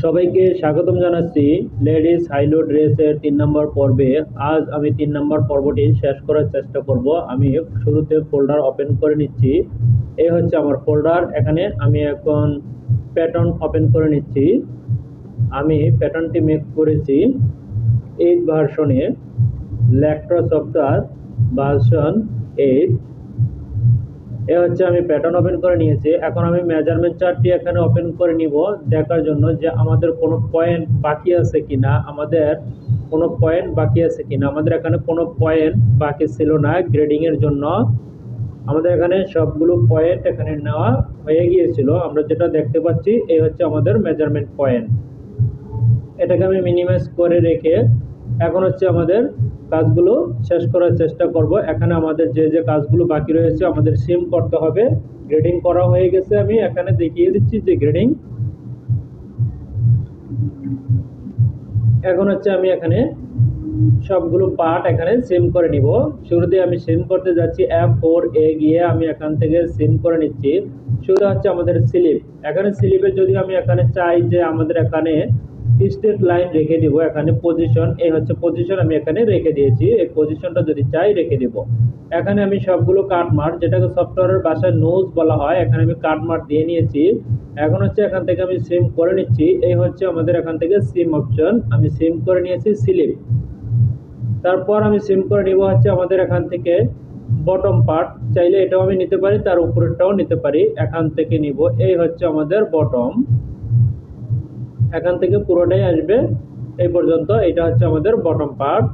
সবাইকে স্বাগতম জানাচ্ছি লেডিস হাইলো ড্রেসের 3 নম্বর পর্বে। আজ আমি 3 নম্বর পর্বটি শেষ করার চেষ্টা করব। আমি শুরুতে ফোল্ডার ওপেন করে নিচ্ছি। এই হচ্ছে আমার ফোল্ডার। এখানে আমি এখন প্যাটার্ন ওপেন করে নিচ্ছি। আমি প্যাটার্নটি মেক করেছি 8 ভার্সনে, ল্যাক্ট্রা সফটওয়্যার ভার্সন 8। এ হচ্ছে আমি প্যাটার্ন ওপেন করে নিয়েছি। এখন আমি মেজারমেন্ট চার্টটি এখানে ওপেন করে নিব দেখার জন্য যে আমাদের কোনো পয়েন্ট বাকি আছে কিনা। আমাদের এখানে কোনো পয়েন্ট বাকি ছিল না গ্রেডিং এর জন্য। আমাদের এখানে সবগুলো পয়েন্ট এখানে নেওয়া হয়ে গিয়েছিল। আমরা যেটা দেখতে পাচ্ছি এই হচ্ছে আমাদের মেজারমেন্ট পয়েন্ট। এটাকে আমি মিনিমাইজ করে রেখে এখন হচ্ছে আমাদের কাজগুলো শেষ করার চেষ্টা করব। এখানে আমাদের যে যে কাজগুলো বাকি রয়েছে আমাদের সিম করতে হবে। গ্রেডিং করা হয়ে গেছে, আমি এখানে দেখিয়ে দিচ্ছি যে গ্রেডিং। এখন হচ্ছে আমি এখানে সবগুলো পার্ট এখানে সিম করে নিব। শুরুতে আমি সিম করতে যাচ্ছি F4 এ গিয়ে আমি এখান থেকে সিম করে নিচ্ছি। শুরু হচ্ছে আমাদের স্লিপ। এখানে স্লিপে যদি আমি এখানে চাই যে আমাদের এখানে স্ট্রেট লাইন রেখে দিব, এখানে পজিশন, এই হচ্ছে পজিশন আমি এখানে রেখে দিয়েছি। এই পজিশনটা যদি চাই রেখে দিব। এখানে আমি সবগুলো কাট মার্ক, যেটাকে সফটওয়্যারের ভাষায় নোজ বলা হয়, এখানে আমি কাট মার্ক দিয়ে নিয়েছি। এখন হচ্ছে এখান থেকে আমি সিম করে নিচ্ছি। এই হচ্ছে আমাদের এখান থেকে সিম অপশন, আমি সিম করে নিয়েছি স্লিপ। তারপর আমি সিম করে নিব হচ্ছে আমাদের এখান থেকে বটম পার্ট। চাইলে এটাও আমি নিতে পারি, তার উপরেরটাও নিতে পারি। এখান থেকে নিব, এই হচ্ছে আমাদের বটম। এখান থেকে পুরোটাই আসবে এই পর্যন্ত, এটা হচ্ছে আমাদের বটম পার্ট।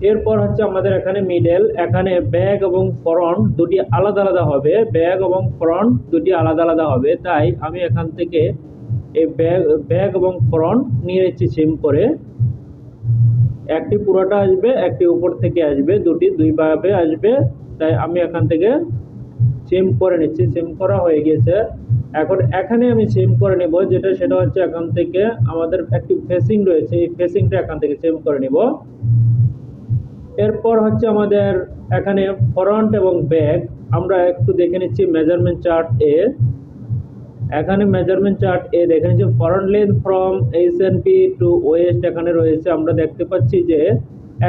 এরপর হচ্ছে আমাদের এখানে মিডল। এখানে ব্যাক এবং ফ্রন্ট দুটি আলাদা আলাদা হবে, ব্যাক এবং ফ্রন্ট দুটি আলাদা আলাদা হবে। তাই আমি এখান থেকে এই ব্যাক এবং ফ্রন্ট নিয়ে নিচ্ছি সিম করে। একটি পুরোটা আসবে, একটি উপর থেকে আসবে, দুই ভাবে আসবে। তাই আমি এখান থেকে সিম করে নিচ্ছি। সিম করা হয়ে গেছে। এখন এখানে আমি সিম করে নেব সেটা হচ্ছে এখান থেকে আমাদের একটি ফেসিং রয়েছে, এই ফেসিংটা এখান থেকে সিম করে নিব। এরপর হচ্ছে আমাদের এখানে ফ্রন্ট এবং ব্যাক আমরা একটু দেখে নিচ্ছি মেজারমেন্ট চার্ট এ। এখানে মেজারমেন্ট চার্ট এ দেখে নিচ্ছি front length from HNP to waist এখানে রয়েছে। আমরা দেখতে পাচ্ছি যে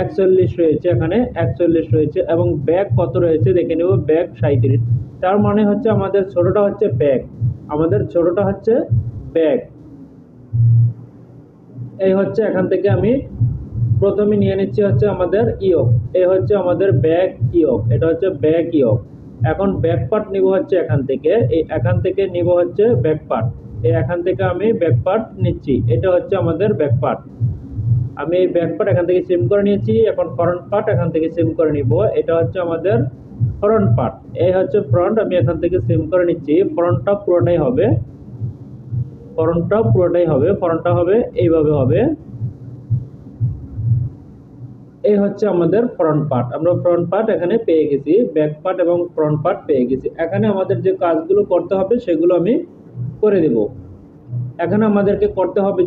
41 রয়েছে, এখানে 41 রয়েছে। এবং ব্যাক কত রয়েছে দেখে নেব, ব্যাক 37। তার মানে হচ্ছে আমাদের ছোটটা হচ্ছে ব্যাক, এই হচ্ছে এখান থেকে আমি প্রথমে নিয়ে নিচ্ছি হচ্ছে আমাদের ইয়ক। এই হচ্ছে আমাদের ব্যাক ইয়ক, এটা হচ্ছে ব্যাক ইয়ক। এখন ব্যাক পার্ট নিব হচ্ছে এখান থেকে নিব হচ্ছে ব্যাক পার্ট। এখান থেকে আমি ব্যাক পার্ট নিচ্ছি, এটা হচ্ছে আমাদের ব্যাক পার্ট। আমি এই ব্যাক পার্ট এখান থেকে সিম করে নিয়েছি। এখন ফ্রন্ট পার্ট এখান থেকে সিম করে নিব, এটা হচ্ছে আমাদের ফ্রন্ট পার্ট। এই হচ্ছে ফ্রন্ট, আমি এখান থেকে সিম করে নিচ্ছি। ফ্রন্টটা পুরোটাই হবে, ফ্রন্টটা হবে এইভাবে হবে। এই হচ্ছে আমাদের ফ্রন্ট পার্ট। আমরা ফ্রন্ট পার্ট এখানে পেয়ে গেছি, ব্যাক পার্ট এবং ফ্রন্ট পার্ট পেয়ে গেছি। এখানে আমাদের যে কাজগুলো করতে হবে সেগুলো আমি করে দেব। এখানে আমাদেরকে করতে হবে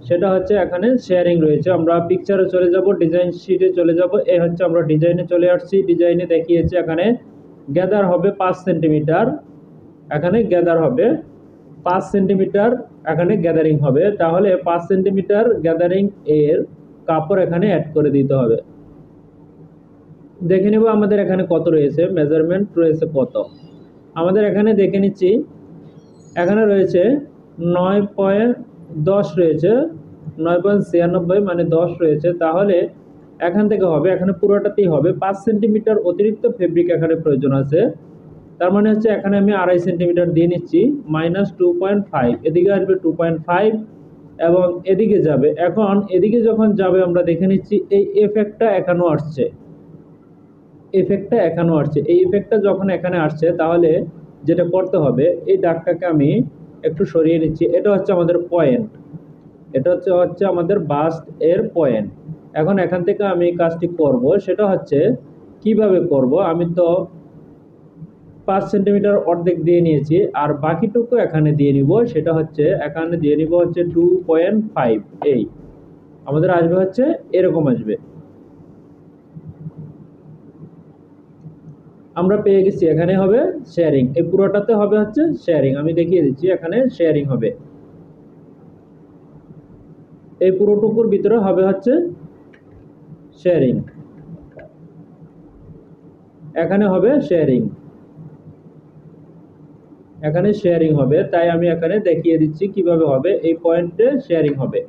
সেটা হচ্ছে এখানে শেয়ারিং রয়েছে। আমরা পিকচারে চলে যাব, ডিজাইন শিটে চলে যাব। এই হচ্ছে আমরা ডিজাইনে চলে আসছি। ডিজাইনে দেখিয়েছি এখানে গ্যাদার হবে 5 সেন্টিমিটার, এখানে গ্যাদার হবে 5 সেন্টিমিটার, এখানে গ্যাদারিং হবে। তাহলে 5 সেন্টিমিটার গ্যাদারিং এর কাপড় এখানে অ্যাড করে দিতে হবে। দেখে নেব আমাদের এখানে কত রয়েছে, মেজারমেন্ট রয়েছে কত। আমাদের এখানে দেখে নিচ্ছি, এখানে রয়েছে 9.10 রয়েছে, 9.96 মানে 10 রয়েছে। তাহলে এখান থেকে হবে, এখানে পুরোটাতেই হবে। 5 সেন্টিমিটার অতিরিক্ত ফেব্রিক এখানে প্রয়োজন আছে। তার মানে হচ্ছে এখানে আমি 2.5 সেন্টিমিটার দিয়ে নিচ্ছি, -2.5। এদিকে আসবে 2.5 এবং এদিকে যাবে। এখন এদিকে যখন যাবে আমরা দেখে নিচ্ছি এই এফেক্টটা এখানেও আসছে, এই এফেক্টটা যখন এখানে আসছে তাহলে যেটা করতে হবে, এই দাগটাকে আমি একটু সরিয়ে নিচ্ছি। এটা হচ্ছে আমাদের পয়েন্ট, এটা হচ্ছে আমাদের বাস্ট এর পয়েন্ট। এখন এখান থেকে আমি কাজটি করব, সেটা হচ্ছে কিভাবে করব। আমি তো 5 সেন্টিমিটার অর্ধেক দিয়ে নিয়েছি, আর বাকিটুকু এখানে দিয়ে নিব। সেটা হচ্ছে এখানে দিয়ে নিব হচ্ছে 2.5। এই আমাদের আসবে হচ্ছে এরকম আসবে। আমরা পেয়ে গেছি, এখানে হবে শেয়ারিং, এই পুরোটাতে হবে হচ্ছে শেয়ারিং। আমি দেখিয়ে দিচ্ছি, এখানে শেয়ারিং হবে। এই পুরোটুকুর ভিতরে হবে হচ্ছে শেয়ারিং, এখানে হবে শেয়ারিং, এখানে শেয়ারিং হবে। তাই আমি এখানে দেখিয়ে দিচ্ছি কিভাবে হবে, এই পয়েন্টে শেয়ারিং হবে।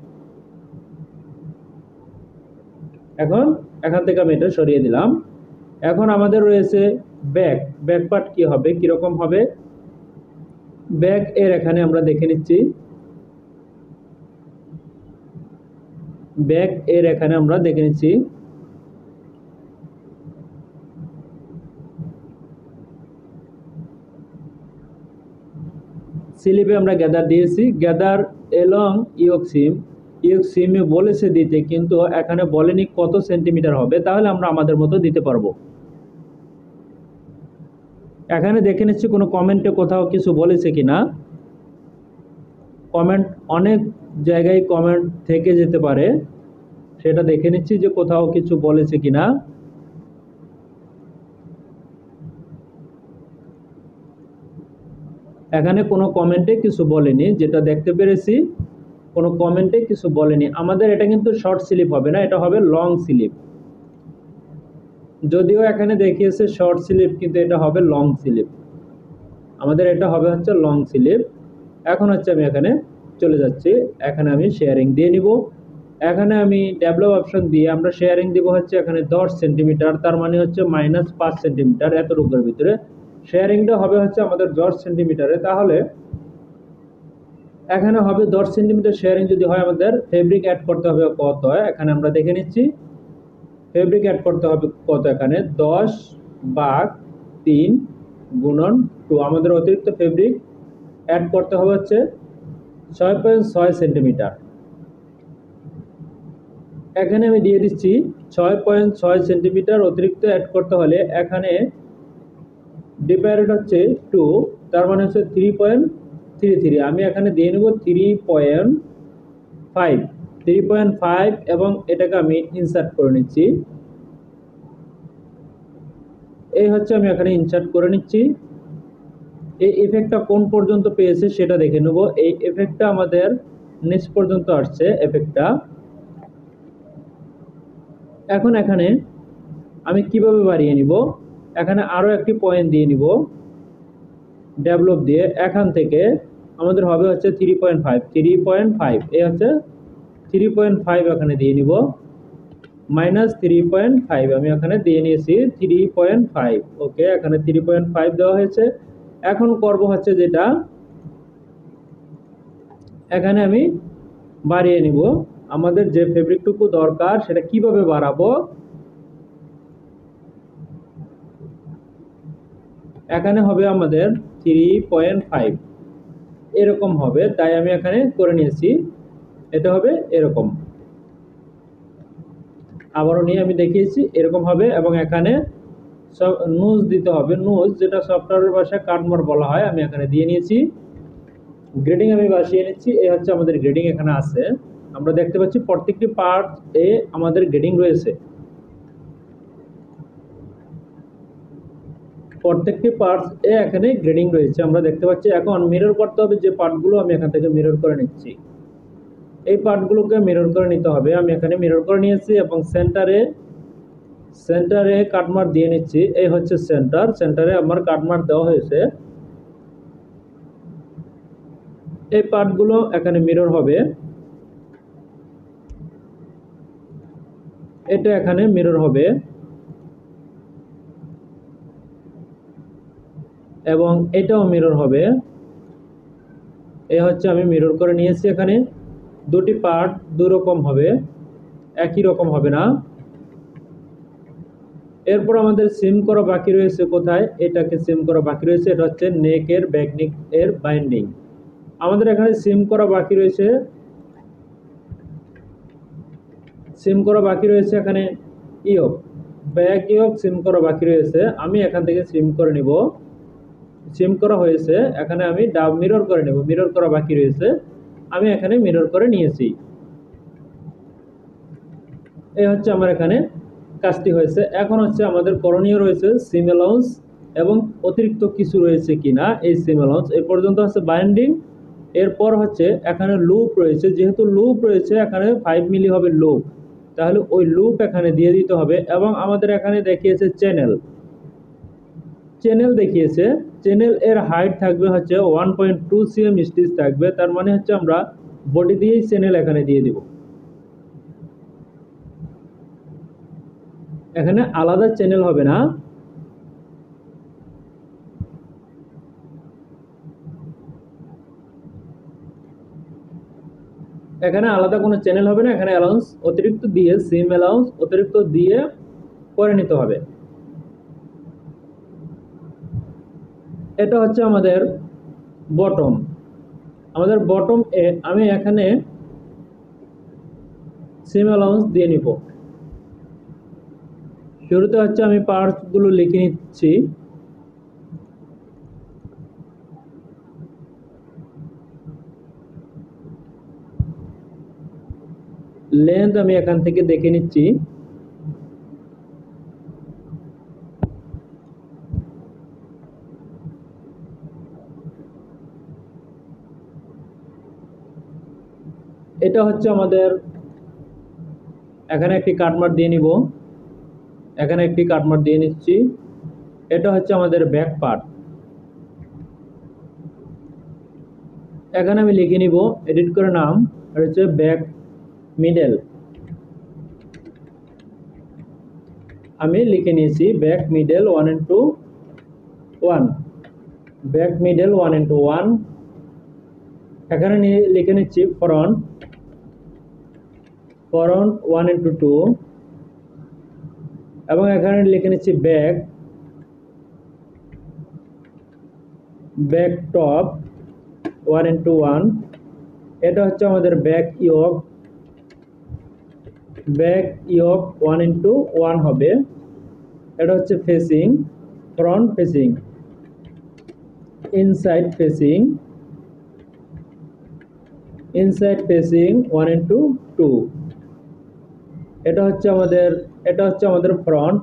এখন এখান থেকে আমি এটা সরিয়ে দিলাম। এখন আমাদের রয়েছে ব্যাক, ব্যাক পার্ট কি হবে, কিরকম হবে, ব্যাক এর এখানে আমরা দেখে নিচ্ছি, ব্যাক এর এখানে আমরা দেখে নিচ্ছি। স্লিপে আমরা গ্যাদার দিয়েছি, গ্যাদার এলং ইয়ক সিম, ইয়ক সিমে বলেছে দিতে, কিন্তু এখানে বলেনি কত সেন্টিমিটার হবে, তাহলে আমরা আমাদের মতো দিতে পারবো। এখানে দেখে নিচ্ছি কোনো কমেন্টে কোথাও কিছু বলেছে কিনা। কমেন্ট অনেক জায়গায় কমেন্ট থেকে যেতে পারে, সেটা দেখে নিচ্ছি যে কোথাও কিছু বলেছে কিনা। এখানে কোনো কমেন্টে কিছু বলেনি, যেটা দেখতে পেরেছি কোনো কমেন্টে কিছু বলেনি। আমাদের এটা কিন্তু শর্ট স্লিপ হবে না, এটা হবে লং স্লিপ। যদিও এখানে দেখিয়েছে শর্ট স্লিপ, কিন্তু এটা হবে লং স্লিপ, আমাদের এটা হবে হচ্ছে লং স্লিপ। এখন হচ্ছে আমি এখানে চলে যাচ্ছি, এখানে আমি শেয়ারিং দিয়ে নিব। এখানে আমি ডেভেলপ অপশন দিয়ে আমরা শেয়ারিং দিব হচ্ছে এখানে 10 সেন্টিমিটার, তার মানে হচ্ছে -5 সেন্টিমিটার, এতটুকুর ভিতরে শেয়ারিংটা হবে হচ্ছে আমাদের 10 সেন্টিমিটারে। তাহলে এখানে হবে 10 সেন্টিমিটার শেয়ারিং যদি হয়, আমাদের ফেব্রিক অ্যাড করতে হবে কত, এখানে আমরা দেখে নিচ্ছি। ফেব্রিক অ্যাড করতে হবে কত, এখানে 10/3 × 2, আমাদের অতিরিক্ত ফেব্রিক অ্যাড করতে হবে হচ্ছে 6.6 সেন্টিমিটার। এখানে আমি দিয়ে দিচ্ছি 6.6 সেন্টিমিটার অতিরিক্ত অ্যাড করতে হলে এখানে ডিভাইডেড হচ্ছে 2, তার মানে হচ্ছে 3.33, আমি এখানে দিয়ে নেব 3.5 এবং এটাকে আমি ইনসার্ট করে নিচ্ছি। এই হচ্ছে আমি এখানে ইনসার্ট করে নিচ্ছি। এই ইফেক্টটা কোন পর্যন্ত পেয়েছে সেটা দেখে নেব। এই ইফেক্টটা আমাদের নিচ পর্যন্ত আসছে ইফেক্টটা। এখন এখানে আমি কিভাবে বাড়িয়ে নিব, এখানে আরো একটি পয়েন্ট দিয়ে নিব ডেভেলপ দিয়ে, এখান থেকে আমাদের হবে হচ্ছে 3.5, এই হচ্ছে 3.5, এখানে দিয়ে নিব -3.5, আমি এখানে দিয়ে নিয়েছি 3.5। ওকে, এখানে 3.5 দেওয়া হয়েছে। এখন করব হচ্ছে যেটা, এখানে আমি বাড়িয়ে নিব। আমাদের যে ফেব্রিকটুকু দরকার সেটা কিভাবে বাড়াবো, এখানে হবে আমাদের 3.5 এরকম হবে, তাই আমি এখানে করে নিয়েছি। এটা হবে এরকম, আবারও নিয়ে আমি দেখিয়েছি এরকম হবে। এবং এখানে নোজ দিতে হবে, নোজ যেটা সফটওয়্যারের ভাষায় কাটমার বলা হয়, আমি এখানে দিয়ে নিয়েছি। গ্রেডিং আমি বসিয়ে নিচ্ছি, এই হচ্ছে আমাদের গ্রেডিং এখানে আছে। আমরা দেখতে পাচ্ছি প্রত্যেকটি পার্ট এ আমাদের গ্রেডিং রয়েছে, প্রত্যেকটি পার্টস এ এখানে গ্রেডিং রয়েছে আমরা দেখতে পাচ্ছি। এখন মিরর করতে হবে যে পার্টগুলো, আমি এখান থেকে মিরর করে নিচ্ছি। এই পার্টগুলোকে মিরর করে নিতে হবে, আমি এখানে মিরর করে নিয়েছি এবং সেন্টারে কাটমার দিয়ে নিচ্ছি। এই হচ্ছে সেন্টারে আমার কাটমার দেওয়া হয়েছে। এই পার্টগুলো এখানে মিরর হবে, এটা এখানে মিরর হবে এবং এটাও মিরর হবে। এই হচ্ছে আমি মিরর করে নিয়েছি। এখানে দুটি পার্ট দুই রকম হবে, একই রকম হবে না। এরপর আমাদের সিম করা বাকি রয়েছে কোথায়, এটাকে সিম করা বাকি রয়েছে, এটা হচ্ছে নেক এর ব্যাক নেক এর বাইন্ডিং। আমাদের এখানে সিম করা বাকি রয়েছে, এখানে ইয়ক, ব্যাক ইয়ক সিম করা বাকি রয়েছে। আমি এখান থেকে সিম করে নিব, সিম করা হয়েছে, এখানে আমি মিরর করে নেব, মিরর করা বাকি রয়েছে, আমি এখানে মিরর করে নিয়েছি। এই হচ্ছে আমার এখানে কাজটি হয়েছে। এখন হচ্ছে আমাদের করণীয় রয়েছে সিম অ্যালাউন্স এবং অতিরিক্ত কিছু রয়েছে কিনা। এই সিম অ্যালাউন্স এই পর্যন্ত আছে বাইন্ডিং, এরপর হচ্ছে এখানে লুপ রয়েছে, যেহেতু লুপ রয়েছে এখানে 5 মিলি হবে লুপ, তাহলে ওই লুপ এখানে দিয়ে দিতে হবে। এবং আমাদের এখানে দেখিয়েছে চ্যানেল, চ্যানেল দেখিয়েছে, চ্যানেল এর হাইট থাকবে হচ্ছে 1.2 cm স্টিচ থাকবে, তার মানে হচ্ছে আমরা বডি দিয়েই চ্যানেল এখানে দিয়ে দিব। এখানে আলাদা চ্যানেল হবে না, এখানে আলাদা কোনো চ্যানেল হবে না, এখানে অ্যালাউন্স অতিরিক্ত দিয়ে, সিম অ্যালাউন্স অতিরিক্ত দিয়ে করে নিতে হবে। এটা হচ্ছে আমাদের বটম। আমাদের বটম এ আমি এখানে সিম অ্যালাউন্স দিয়ে নিব। শুরুতে হচ্ছে আমি পার্টস গুলো লিখে নিচ্ছি। লেন্থ আমি এখান থেকে দেখে নিচ্ছি। এটা হচ্ছে আমাদের, এখানে একটি কাটমার্ক দিয়ে নিব, এখানে একটি কাটমার্ক দিয়ে নিচ্ছি। এটা হচ্ছে আমাদের ব্যাক পার্ট, এখানে আমি লিখে নিব এডিট করে নাম, এটা হচ্ছে ব্যাক মিডল। আমি লিখে নিয়েছি ব্যাক মিডল 1:1, ব্যাক মিডল 1:1। এখানে লিখে নিচ্ছি ফ্রন্ট, ফ্রন্ট 1:2, এবং এখানে লিখে নিচ্ছি ব্যাক, ব্যাক টপ 1:1। এটা হচ্ছে আমাদের ব্যাক ইয়ক, ব্যাক ইয়ক 1:1 হবে। এটা হচ্ছে facing, front facing, inside facing, inside facing 1:2। এটা হচ্ছে আমাদের, এটা হচ্ছে আমাদের front,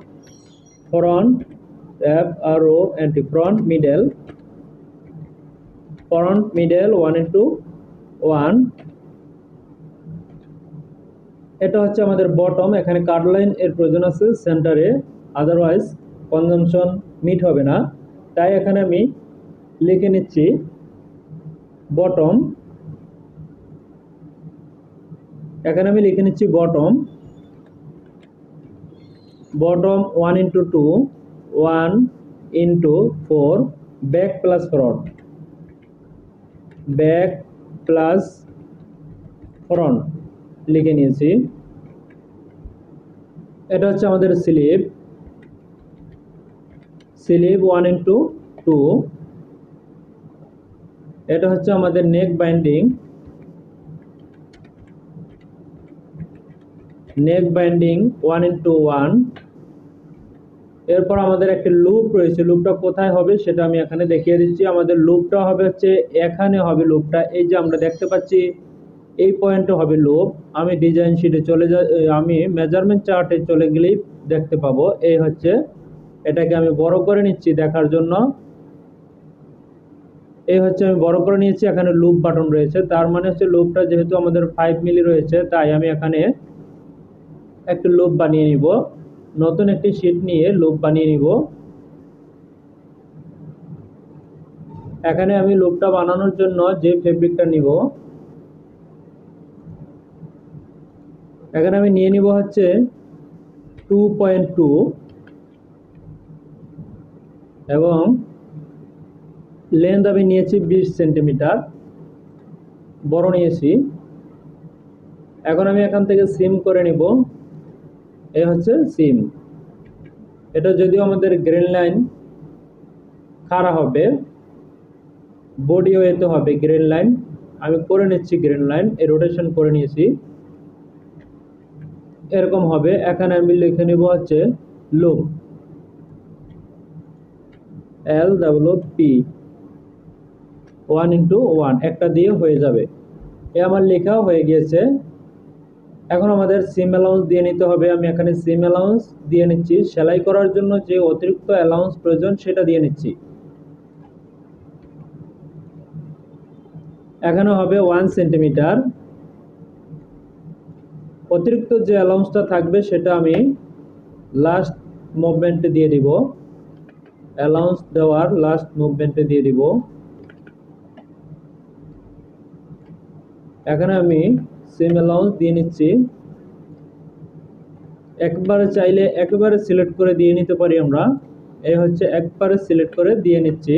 front F R O N T, front middle, front middle 1:1। এটা হচ্ছে আমাদের বটম, এখানে কাট লাইন এর প্রয়োজন আছে সেন্টারে, আদারওয়াইজ কনজাম্পশন মিট হবে না, তাই এখানে আমি লিখে নিচ্ছি বটম, এখানে আমি লিখে নিচ্ছি bottom, bottom 1:2, 1:4, back plus front, back plus front লিখে নিয়েছি। এটা হচ্ছে আমাদের স্লিভ, স্লিভ 1:2। এটা হচ্ছে আমাদের নেক বাইন্ডিং, নেক বাইন্ডিং 1:1। এরপর আমাদের একটা লুপ রয়েছে, লুপটা কোথায় হবে সেটা আমি এখানে দেখিয়ে দিচ্ছি। আমাদের লুপটা হবে হচ্ছে এখানে হবে লুপটা, এই যে আমরা দেখতে পাচ্ছি এই পয়েন্টে হবে লুপ। আমি ডিজাইন শিটে চলে যাই, আমি মেজারমেন্ট চার্টে চলে গেলেই দেখতে পাবো। এই হচ্ছে, এটাকে আমি বড় করে নিচ্ছি দেখার জন্য। এই হচ্ছে আমি বড় করে নিয়েছি, এখানে লুপ বাটন রয়েছে, তার মানে হচ্ছে লুপটা যেহেতু আমাদের 5 মিলি রয়েছে, তাই আমি এখানে একটা লুপ বানিয়ে নিব, নতুন একটি শীট নিয়ে লুপ বানিয়ে নিব। এখানে আমি লুপটা বানানোর জন্য যে ফেব্রিকটা নিব, এখানে আমি নিয়ে নিব হচ্ছে 2.2, এবং লেন্থ আমি নিয়েছি 20 সেন্টিমিটার, বড় নিয়েছি। এখন আমি এখান থেকে সিম করে নিব, এই হচ্ছে সিম। এটা যদিও আমাদের গ্রেন লাইন খাড়া হবে, বডি ওয়েতে হবে গ্রেন লাইন, আমি করে নিচ্ছি গ্রেন লাইন, এই রোটেশন করে নিয়েছি, এরকম হবে। এখানে আমি লিখে নিব হচ্ছে লুপ, LWP 1:1, একটা দিয়ে হয়ে যাবে। এ আমার লেখাও হয়ে গিয়েছে। এখন আমাদের সিম অ্যালাউন্স দিয়ে নিতে হবে, আমি এখানে সিম অ্যালাউন্স দিয়ে নিচ্ছি, সেলাই করার জন্য যে অতিরিক্ত অ্যালাউন্স প্রয়োজন সেটা দিয়ে নিচ্ছি। এখানে হবে 1 সেন্টিমিটার। অতিরিক্ত যে অ্যালাউন্সটা থাকবে সেটা আমি লাস্ট মুভমেন্টে দিয়ে দিব, অ্যালাউন্স দেওয়ার লাস্ট মুভমেন্টে দিয়ে দিব। এখানে আমি সিম অ্যালাউন্স দিয়ে নিচ্ছি। একবারে চাইলে একেবারে সিলেক্ট করে দিয়ে নিতে পারি আমরা, এই হচ্ছে একবারে সিলেক্ট করে দিয়ে নিচ্ছি।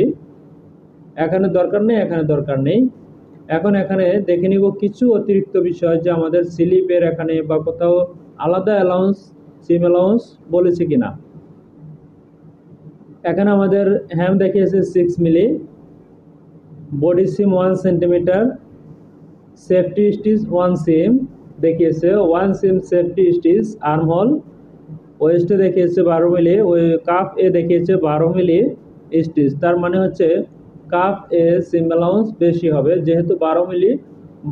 এখানে দরকার নেই, এখানে দরকার নেই। এখন এখানে দেখে নিব কিছু অতিরিক্ত বিষয় যে আমাদের স্লিপের এখানে বা কোথাও আলাদা অ্যালাউন্স সিম অ্যালাউন্স বলেছে কিনা। এখানে আমাদের হ্যাম দেখিয়েছে 6 মিলি, বডি সিম 1 সেন্টিমিটার, সেফটি স্টিচ 1 সিম দেখিয়েছে, 1 সিম সেফটি স্টিচ আর্মহোল, ওয়েস্টে দেখিয়েছে 12 মিলি, ওই কাপ এ দেখিয়েছে 12 মিলি স্টিচ। তার মানে হচ্ছে কাপ এ সিম অ্যালাউন্স বেশি হবে, যেহেতু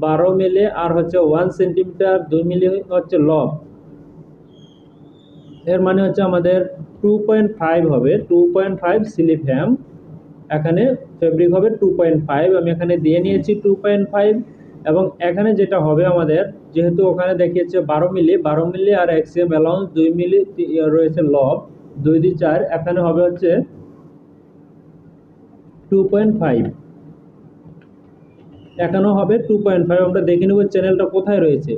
12 মিলি আর হচ্ছে 1 সেন্টিমিটার 2 মিলি হচ্ছে লব, এর মানে হচ্ছে আমাদের 2.5 হবে, 2.5 স্লিপ হ্যাম। এখানে ফেব্রিক হবে 2.5, আমি এখানে দিয়ে নিয়েছি 2.5। এবং এখানে যেটা হবে আমাদের, যেহেতু ওখানে দেখিয়েছে 12 মিলি আর এক্সিএম অ্যালাউন্স 2 মিলি রয়েছে লব, 2 2 4, এখানে হবে হচ্ছে 2.5, এখানেও হবে 2.5। আমরা দেখে নেব চ্যানেলটা কোথায় রয়েছে,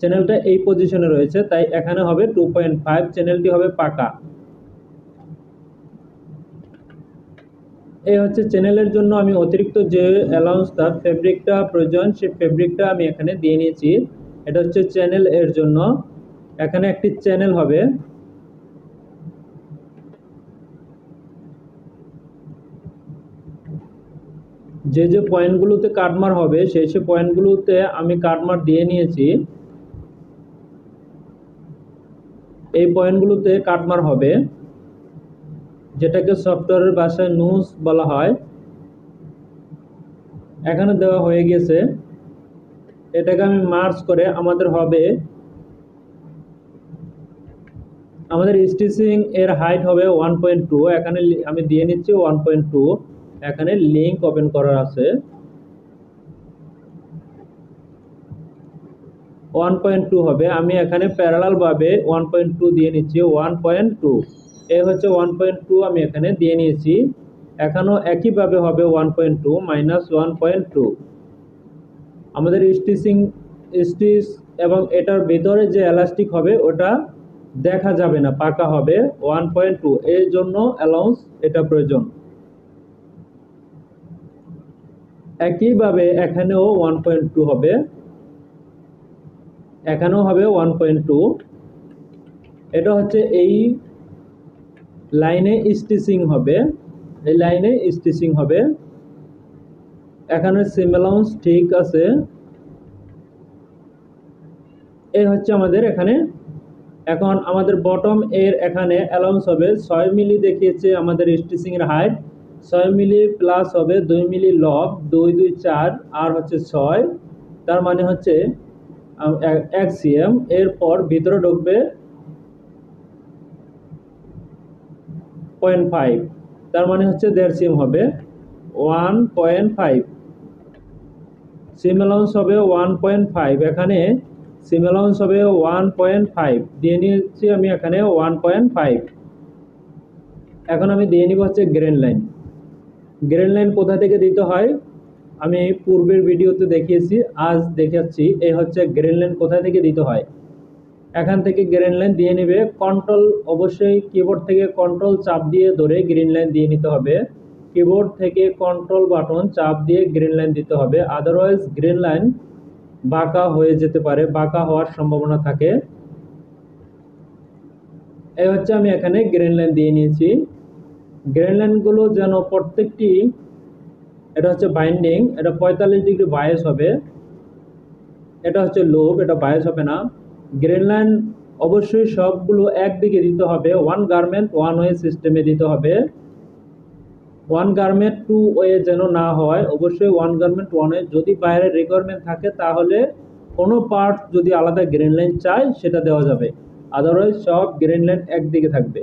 চ্যানেলটা এই পজিশনে রয়েছে, তাই এখানে হবে 2.5, চ্যানেলটি হবে পাকা। এই হচ্ছে চ্যানেলের জন্য আমি অতিরিক্ত যে অ্যালাউন্সটা ফেব্রিকটা প্রয়োজন সেই ফেব্রিকটা আমি এখানে দিয়ে নিয়েছি। এটা হচ্ছে চ্যানেল এর জন্য, এখানে একটি চ্যানেল হবে। যে যে পয়েন্টগুলোতে কাটমার হবে সেই সেই পয়েন্টগুলোতে আমি কাটমার দিয়ে নিয়েছি। এই পয়েন্টগুলোতে কাটমার হবে, যেটাকে সফটওয়্যারের ভাষায় নুস বলা হয়। এখানে দেওয়া হয়ে গেছে, এটাকে আমি মার্জ করে আমাদের হবে, আমাদের স্টিচিং এর হাইট হবে 1.2, এখানে আমি দিয়ে নিচ্ছি 1.2। এখানে লিংক ওপেন করা আছে, 1.2 হবে। আমি এখানে প্যারালাল ভাবে 1.2 দিয়ে নিচ্ছি, 1.2, এই হচ্ছে 1.2 আমি এখানে দিয়ে নিয়েছি। এখানেও একইভাবে হবে 1.2 মাইনাস 1.2। আমাদের স্টিচ এবং এটার ভিতরে যে এলাস্টিক হবে ওটা দেখা যাবে না, পাকা হবে 1.2, এর জন্য অ্যালাউন্স এটা প্রয়োজন। একইভাবে এখানেও 1.2 হবে, এখানেও হবে 1.2। এটা হচ্ছে এই লাইনে স্টিচিং হবে, এই লাইনে স্টিচিং হবে। এখানে সিম অ্যালাউন্স ঠিক আছে। এই হচ্ছে আমাদের এখানে। এখন আমাদের বটম এর এখানে অ্যালাউন্স হবে 6 মিলি দেখিয়েছে আমাদের স্টিচিং এর হাইট, 6 মিলি প্লাস হবে 2 মিলি লব, 2 2 4 আর হচ্ছে 6, তার মানে হচ্ছে 1 সিএম। এরপর ভিতরে ঢুকবে 0.5, তার মানে হচ্ছে 1.5 সিএম হবে 1.5। সিম অ্যালাউন্স হবে 1.5, এখানে সিম অ্যালাউন্স হবে 1.5 দিয়ে নিয়েছি আমি এখানে 1.5। এখন আমি দিয়ে নিব হচ্ছে গ্রেন লাইন। গ্রেন লাইন কোথা থেকে দিতে হয় আমি পূর্বের ভিডিওতে দেখিয়েছি, আজ দেখাচ্ছি। এই হচ্ছে গ্রেন লাইন কোথা থেকে দিতে হয়। এখান থেকে গ্রেন লাইন দিয়ে নেবে, কন্ট্রোল অবশ্যই কিবোর্ড থেকে কন্ট্রোল চাপ দিয়ে ধরে গ্রিন লাইন দিয়ে নিতে হবে, কিবোর্ড থেকে কন্ট্রোল বাটন চাপ দিয়ে গ্রিন লাইন দিতে হবে, আদারওয়াইজ গ্রিন লাইন বাঁকা হয়ে যেতে পারে, বাঁকা হওয়ার সম্ভাবনা থাকে। এই হচ্ছে আমি এখানে গ্রিন লাইন দিয়ে নিয়েছি। গ্রিন লাইনগুলো যেন প্রত্যেকটি, এটা হচ্ছে বাইন্ডিং, এটা 45 ডিগ্রি বায়াস হবে, এটা হচ্ছে লুপ, এটা বায়াস হবে না। গ্রিন লাইন অবশ্যই সবগুলো একদিকে দিতে হবে, ওয়ান গার্মেন্ট ওয়ান ওয়ে সিস্টেমে দিতে হবে। ওয়ান গার্মেন্ট টু ওয়ে যেন না হয়, অবশ্যই ওয়ান গার্মেন্ট ওয়ান ওয়ে। যদি বাইরে রিকোয়ারমেন্ট থাকে তাহলে কোনো পার্ট যদি আলাদা গ্রিন লাইন চাই সেটা দেওয়া যাবে, আদারওয়াইজ সব গ্রিন লাইন একদিকে থাকবে।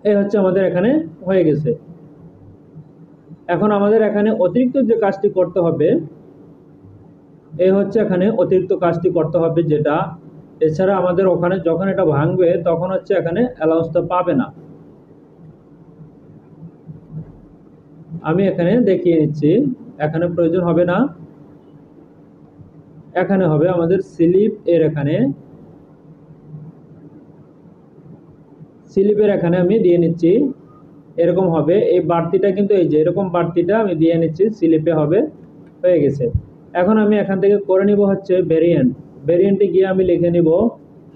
এই হচ্ছে আমাদের এখানে হয়ে গেছে। এখন আমাদের এখানে অতিরিক্ত যে কাজটি করতে হবে, এই হচ্ছে এখানে অতিরিক্ত কাজটি করতে হবে যেটা, এছাড়া আমাদের ওখানে যখন এটা ভাঙবে তখন হচ্ছে এখানে অ্যালাউন্সটা পাবে না। আমি এখানে দেখিয়ে নিচ্ছি, এখানে প্রয়োজন হবে না, এখানে হবে আমাদের স্লিপ এর এখানে, স্লিপের এখানে আমি দিয়ে নিচ্ছি, এরকম হবে। এই বাড়তিটা কিন্তু এই যে এরকম বাড়তিটা আমি দিয়ে নিচ্ছি, স্লিপে হবে, হয়ে গেছে। এখন আমি এখান থেকে করে নিব হচ্ছে ভেরিয়েন্ট। ভেরিয়েন্টে গিয়ে আমি লিখে নিব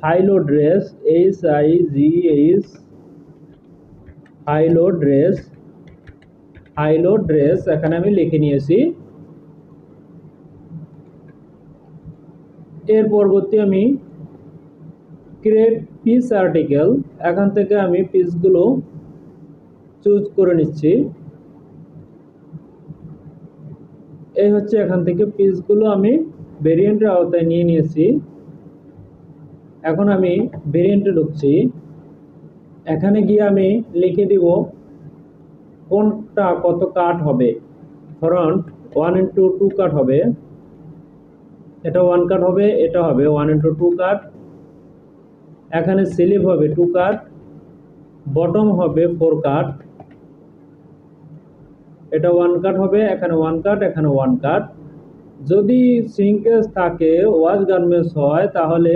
হাইলো ড্রেস, HIGH, হাইলো ড্রেস, হাইলো ড্রেস এখানে আমি লিখে নিয়েছি। এর পরবর্তী আমি ক্রিয়েট পিস আর্টিকেল, এখান থেকে আমি পিসগুলো চুজ করে নিচ্ছি। এই হচ্ছে এখান থেকে পিসগুলো আমি ভেরিয়েন্টের আওতায় নিয়ে নিয়েছি। এখন আমি ভেরিয়েন্টে ঢুকছি, এখানে গিয়ে আমি লিখে দিব কোনটা কত কাট হবে। ফ্রন্ট 1:2 কাট হবে, এটা 1 কাট হবে, এটা হবে 1:2 কাট। এখানে স্লিভ হবে 2 কাট, বটম হবে 4 কাট, এটা 1 কাট হবে, এখানে 1 কাট, এখানে 1 কাট। যদি সিঙ্কেজ থাকে, ওয়াশ গার্মেন্টস হয়, তাহলে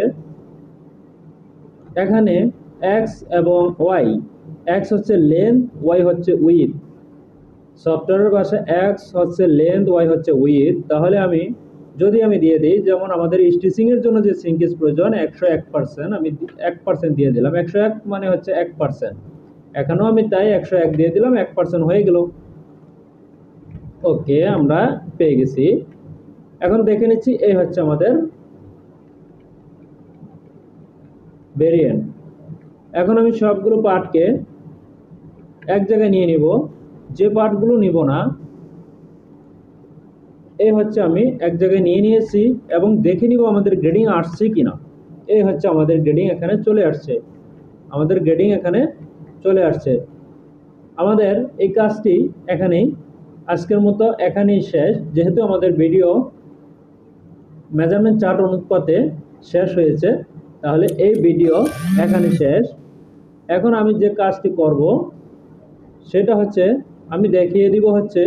এখানে এক্স এবং ওয়াই, এক্স হচ্ছে লেন্থ, ওয়াই হচ্ছে উইথ। সফটওয়্যারের ভাষায় এক্স হচ্ছে লেন্থ, ওয়াই হচ্ছে উইথ। তাহলে আমি যদি আমি দিয়ে দিই, যেমন আমাদের স্টিচিং এর জন্য যে সিঙ্কেজ প্রয়োজন 101%, আমি 1% দিয়ে দিলাম। 101 মানে হচ্ছে 1%, এখানেও আমি তাই 101 দিয়ে দিলাম, 1% হয়ে গেল। ওকে, আমরা পেয়ে গেছি। এখন দেখে নিচ্ছি, এই হচ্ছে আমাদের ভেরিয়েন্ট। এখন আমি সবগুলো পার্টকে এক জায়গায় নিয়ে নিব, যে পার্টগুলো নিব না, এই হচ্ছে আমি এক জায়গায় নিয়ে নিয়েছি এবং দেখে নিব আমাদের গ্রেডিং আসছে কিনা। এই হচ্ছে আমাদের গ্রেডিং এখানে চলে আসছে, আমাদের গ্রেডিং এখানে চলে আসছে। আমাদের এই কাজটি এখানেই, আজকের মতো এখানেই শেষ। যেহেতু আমাদের ভিডিও মেজারমেন্ট চার্ট অনুপাতে শেষ হয়েছে, তাহলে এই ভিডিও এখানে শেষ। এখন আমি যে কাজটি করব সেটা হচ্ছে আমি দেখিয়ে দিব হচ্ছে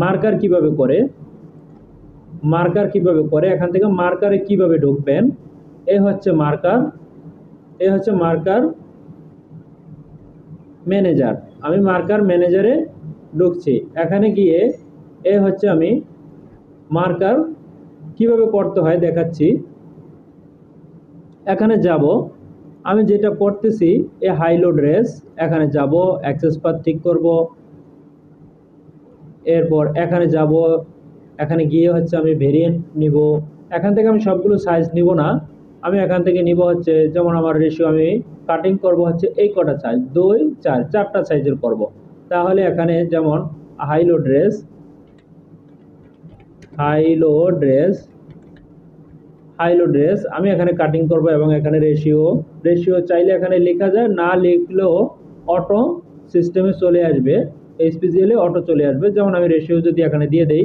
মার্কার কিভাবে করে, মার্কার কিভাবে করে, এখান থেকে মার্কারে কিভাবে ঢুকবেন। এই হচ্ছে মার্কার, এই হচ্ছে মার্কার ম্যানেজার। আমি মার্কার ম্যানেজারে ঢুকছি, এখানে গিয়ে এই হচ্ছে আমি মার্কার কিভাবে করতে হয় দেখাচ্ছি। এখানে যাব, আমি যেটা করতেছি এই হাইলো ড্রেস, এখানে যাব, অ্যাক্সেস পাথ ঠিক করব, এরপর এখানে যাব, এখানে গিয়ে হচ্ছে আমি ভেরিয়েন্ট নিব। এখান থেকে আমি সবগুলো সাইজ নিব না, আমি এখান থেকে নিব হচ্ছে, যেমন আমার রেশিও আমি কাটিং করব হচ্ছে এই কটা সাইজ, 2, 4, 4টা সাইজের করব। তাহলে এখানে যেমন হাইলো ড্রেস, হাইলো ড্রেস, হাইলো ড্রেস আমি এখানে কাটিং করব এবং এখানে রেশিও, রেশিও চাইলে এখানে লেখা যায়, না লিখলেও অটো সিস্টেমে চলে আসবে, এসপিজিএল এ অটো চলে আসবে। যেমন আমি রেশিও যদি এখানে দিয়ে দেই,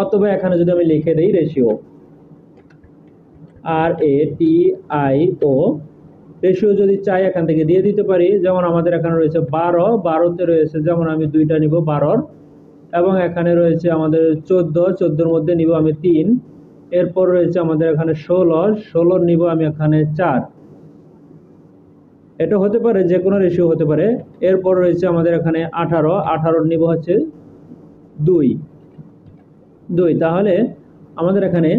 অথবা এখানে যদি আমি লিখে দেই রেশিও, RATIO, রেশিও যদি চাই এখান থেকে দিয়ে দিতে পারি। যেমন আমাদের এখানে রয়েছে 12, 12তে রয়েছে, যেমন আমি 2টা নিব 12-র, এবং এখানে রয়েছে আমাদের 14, 14-র মধ্যে নিব আমি 3। এরপর রয়েছে আমাদের এখানে 16, 16 নিব আমি এখানে 4। এটা হতে পারে যে কোনো রেশিও হতে পারে। এরপর রয়েছে আমাদের এখানে 18, 18 নিব হচ্ছে 2, 2। তাহলে আমাদের এখানে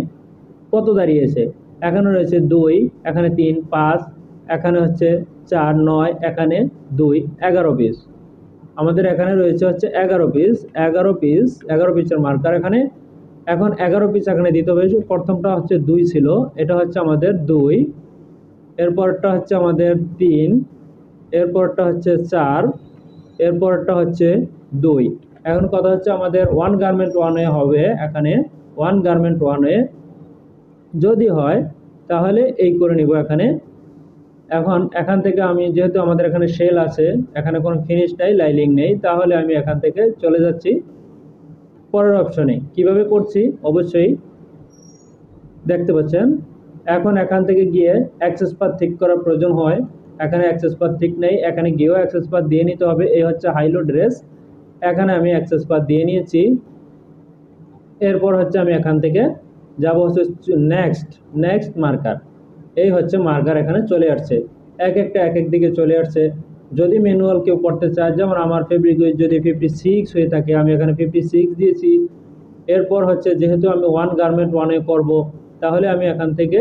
কত দাঁড়িয়েছে, এখানে রয়েছে 2, এখানে 3, 5, এখানে হচ্ছে 4, 9, এখানে 2, 11 পিস। আমাদের এখানে রয়েছে হচ্ছে 11 পিস, 11 পিস, 11 পিসের মার্কার এখানে। এখন 11 পিস এখানে দিতে হবে। প্রথমটা হচ্ছে 2 ছিল, এটা হচ্ছে আমাদের 2, এরপরটা হচ্ছে আমাদের 3, এরপরটা হচ্ছে 4, এরপরটা হচ্ছে 2। এখন কথা হচ্ছে আমাদের 1 গার্মেন্ট 1 এ হবে, এখানে 1 গার্মেন্ট 1 এ যদি হয় তাহলে এই করে নিব এখানে এখন এখান থেকে আমি যেহেতু আমাদের এখানে শেল আছে, এখানে কোনো ফিনিশ নাই, লাইলিং নেই, তাহলে আমি এখান থেকে চলে যাচ্ছি পরের অপশনে। কিভাবে করছি অবশ্যই দেখতে পাচ্ছেন। এখন এখান থেকে গিয়ে অ্যাক্সেস পাথ ঠিক করার প্রয়োজন হয়, এখানে অ্যাক্সেস পাথ ঠিক নেই, এখানে গিয়েও অ্যাক্সেস পাথ দিয়ে নিতে হবে। এই হচ্ছে হাইলো ড্রেস, এখানে আমি অ্যাক্সেস পাথ দিয়ে নিয়েছি। এরপর হচ্ছে আমি এখান থেকে যাব হচ্ছে নেক্সট মার্কার। এই হচ্ছে মার্কার এখানে চলে আসছে, এক একটা এক এক দিকে চলে আসছে। যদি ম্যানুয়াল কেউ করতে চায়, যেমন আমার ফেব্রিক যদি 56 হয়ে থাকে, আমি এখানে 56 দিয়েছি। এরপর হচ্ছে যেহেতু আমি ওয়ান গার্মেন্ট ওয়ানে করব, তাহলে আমি এখান থেকে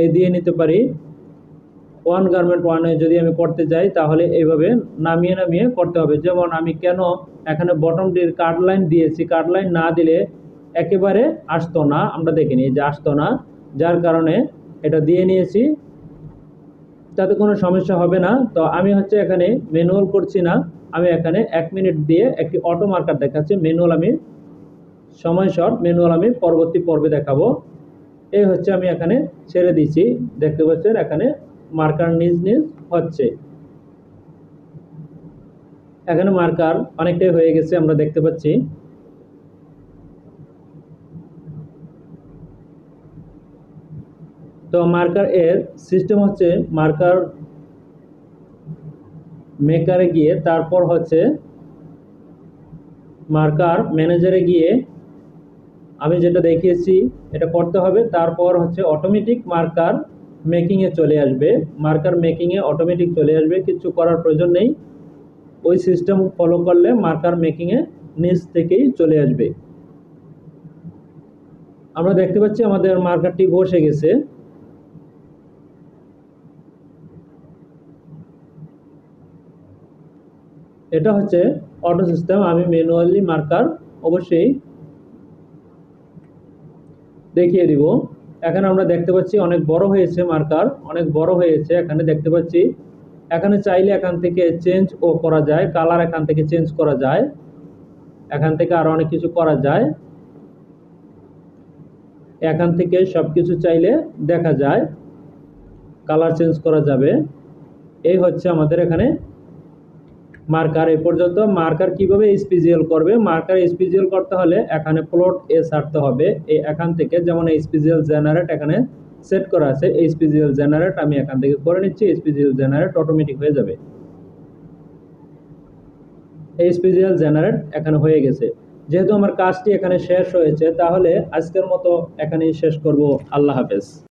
এই দিয়ে নিতে পারি। ওয়ান গার্মেন্ট ওয়ানে যদি আমি করতে যাই, তাহলে এইভাবে নামিয়ে নামিয়ে করতে হবে। যেমন আমি কেন এখানে বটমটির কাট লাইন দিয়েছি, কাট লাইন না দিলে একেবারে আসতো না, আমরা দেখিনি যে আসতো না, যার কারণে এটা দিয়ে নিয়েছি, তাতে কোনো সমস্যা হবে না। তো আমি হচ্ছে এখানে ম্যানুয়াল করছি না, আমি এখানে 1 মিনিট দিয়ে একটি অটো মার্কার দেখাচ্ছি। ম্যানুয়াল আমি সময় শর্ট, ম্যানুয়াল আমি পরবর্তী পর্বে দেখাবো। এই হচ্ছে আমি এখানে ছেড়ে দিচ্ছি, দেখতে পাচ্ছেন এখানে মার্কার নিজ নিজ হচ্ছে। এখানে মার্কার অনেকটাই হয়ে গেছে, আমরা দেখতে পাচ্ছি। তো মার্কার এর সিস্টেম হচ্ছে মার্কার মেকারে গিয়ে, তারপর হচ্ছে মার্কার ম্যানেজারে গিয়ে আমি যেটা দেখিয়েছি এটা করতে হবে। তারপর হচ্ছে অটোমেটিক মার্কার মেকিংয়ে চলে আসবে, মার্কার মেকিংয়ে অটোমেটিক চলে আসবে, কিছু করার প্রয়োজন নেই। ওই সিস্টেম ফলো করলে মার্কার মেকিংয়ে নিজ থেকেই চলে আসবে। আমরা দেখতে পাচ্ছি আমাদের মার্কারটি বসে গেছে। এটা হচ্ছে অটো সিস্টেম, আমি ম্যানুয়ালি মার্কার অবশ্যই দেখিয়ে দিব। এখানে আমরা দেখতে পাচ্ছি অনেক বড় হয়েছে, মার্কার অনেক বড় হয়েছে, এখানে দেখতে পাচ্ছি। এখানে চাইলে এখান থেকে চেঞ্জ ও করা যায়, কালার এখান থেকে চেঞ্জ করা যায়, এখান থেকে আরো অনেক কিছু করা যায়, এখান থেকে সবকিছু চাইলে দেখা যায়, কালার চেঞ্জ করা যাবে। এই হচ্ছে আমাদের এখানে মার্কার। এই পর্যন্ত মার্কার কিভাবে স্পেশাল করবে, মার্কার স্পেশাল করতে হলে এখানে প্লট এ ছাড়তে হবে। এই এখান থেকে যেমন এই স্পেশাল জেনারেট এখানে সেট করা আছে, এই স্পেশাল জেনারেট আমি এখান থেকে করে নিচ্ছি, স্পেশাল জেনারেট অটোমেটিক হয়ে যাবে। এই স্পেশাল জেনারেট এখানে হয়ে গেছে। যেহেতু আমার কাজটি এখানে শেষ হয়েছে, তাহলে আজকের মতো এখানেই শেষ করব। আল্লাহ হাফেজ।